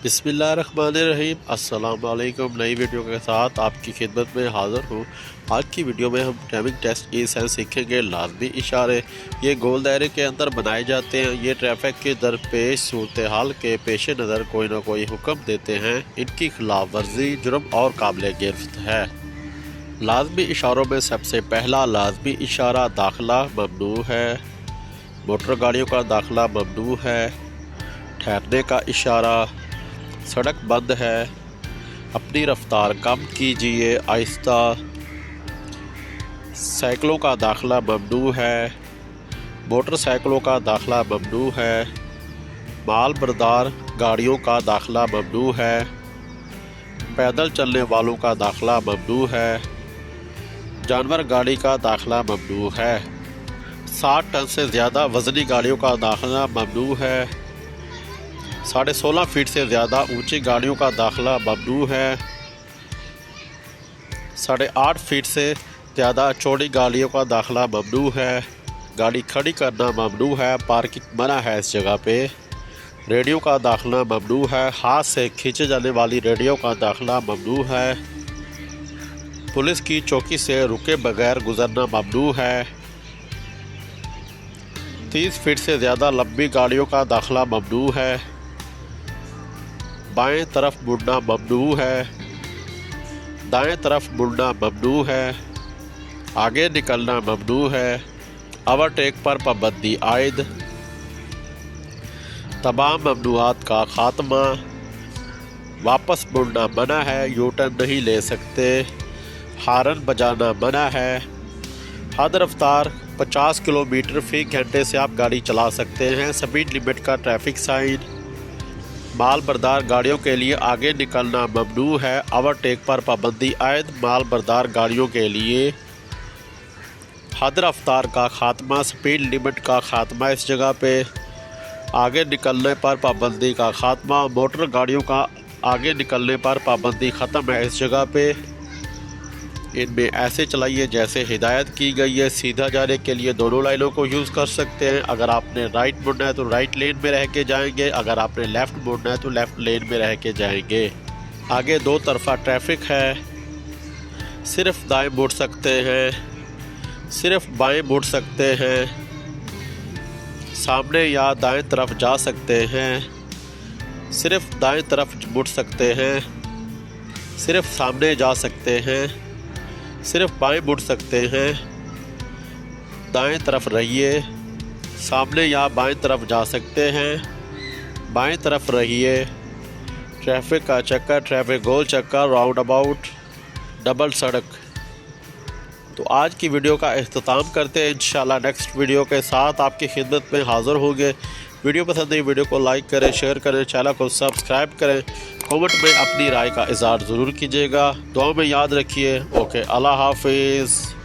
بسم اللہ الرحمن الرحیم۔ السلام علیکم۔ نئی ویڈیو کے ساتھ آپ کی خدمت میں حاضر ہوں۔ آج کی ویڈیو میں ہم ڈرائیونگ ٹیسٹ کی سائنس سیکھیں گے۔ لازمی اشارے یہ گول دائرے کے اندر بنائے جاتے ہیں۔ یہ ٹریفک کے درپیش صورتحال کے پیش نظر کوئی نہ کوئی حکم دیتے ہیں۔ ان کی خلاف ورزی جرم اور قابل گرفت ہے۔ لازمی اشاروں میں سب سے پہلا لازمی اشارہ داخلہ ممنوع ہے۔ موٹر گاڑیوں کا داخلہ ممنوع ہے۔ ٹھہرنے کا اشارہ، سڑک بند ہے، اپنی رفتار کم کیجیے، آہستہ۔ سائیکلوں کا داخلہ ممنوع ہے۔ موٹر سائیکلوں کا داخلہ ممنوع ہے۔ مال بردار گاڑیوں کا داخلہ ممنوع ہے۔ پیدل چلنے والوں کا داخلہ ممنوع ہے۔ جانور گاڑی کا داخلہ ممنوع ہے۔ 60 ٹن سے زیادہ وزنی گاڑیوں کا داخلہ ممنوع ہے۔ 16.5 فٹ سے زیادہ اونچی گاڑیوں کا داخلہ ممنوع ہے۔ 8.5 فٹ سے زیادہ چوڑی گاڑیوں کا داخلہ ممنوع ہے۔ گاڑی کھڑی کرنا ممنوع ہے، پارکنگ منع ہے اس جگہ پہ۔ ریڈیو کا داخلہ ممنوع ہے۔ ہاتھ سے کھینچے جانے والی ریڈیو کا داخلہ ممنوع ہے۔ پولیس کی چوکی سے رکے بغیر گزرنا ممنوع ہے۔ 30 فٹ سے زیادہ لمبی گاڑیوں کا داخلہ ممنوع ہے۔ بائیں طرف مڑنا ممنوع ہے۔ دائیں طرف مڑنا ممنوع ہے۔ آگے نکلنا ممنوع ہے۔ اوورٹیک پر پابندی عائد۔ تمام ممنوعات کا خاتمہ۔ واپس مڑنا منع ہے، یو ٹرن نہیں لے سکتے۔ ہارن بجانا منع ہے۔ حد رفتار 50 کلومیٹر فی گھنٹے سے آپ گاڑی چلا سکتے ہیں۔ سپیڈ لمٹ کا ٹریفک سائن۔ مال بردار گاڑیوں کے لیے آگے نکلنا ممنوع ہے، اوورٹیک پر پابندی عائد مال بردار گاڑیوں کے لیے۔ حد رفتار کا خاتمہ، سپیڈ لمٹ کا خاتمہ اس جگہ پہ۔ آگے نکلنے پر پابندی کا خاتمہ، موٹر گاڑیوں کا آگے نکلنے پر پابندی ختم ہے اس جگہ پہ۔ ان میں ایسے چلائیے جیسے ہدایت کی گئی ہے۔ سیدھا جانے کے لیے دونوں لائنوں کو یوز کر سکتے ہیں۔ اگر آپ نے رائٹ مڑنا ہے تو رائٹ لین میں رہ کے جائیں گے، اگر آپ نے لیفٹ مڑنا ہے تو لیفٹ لین میں رہ کے جائیں گے۔ آگے دو طرفہ ٹریفک ہے، صرف دائیں مڑ سکتے ہیں، صرف بائیں مڑ سکتے ہیں، سامنے یا دائیں طرف جا سکتے ہیں، صرف دائیں طرف مڑ سکتے ہیں، صرف سامنے جا سکتے ہیں، صرف بائیں مڑ سکتے ہیں۔ دائیں طرف رہیے، سامنے یا بائیں طرف جا سکتے ہیں، بائیں طرف رہیے۔ ٹریفک کا چکر، ٹریفک گول چکر، راؤنڈ اباؤٹ، ڈبل سڑک۔ تو آج کی ویڈیو کا اختتام کرتے ہیں۔ انشاءاللہ نیکسٹ ویڈیو کے ساتھ آپ کی خدمت میں حاضر ہوں گے۔ ویڈیو پسند ہے ویڈیو کو لائک کریں، شیئر کریں، چینل کو سبسکرائب کریں، کامنٹ میں اپنی رائے کا اظہار ضرور کیجیے گا۔ دعا میں یاد رکھیے۔ اوکے، اللہ حافظ۔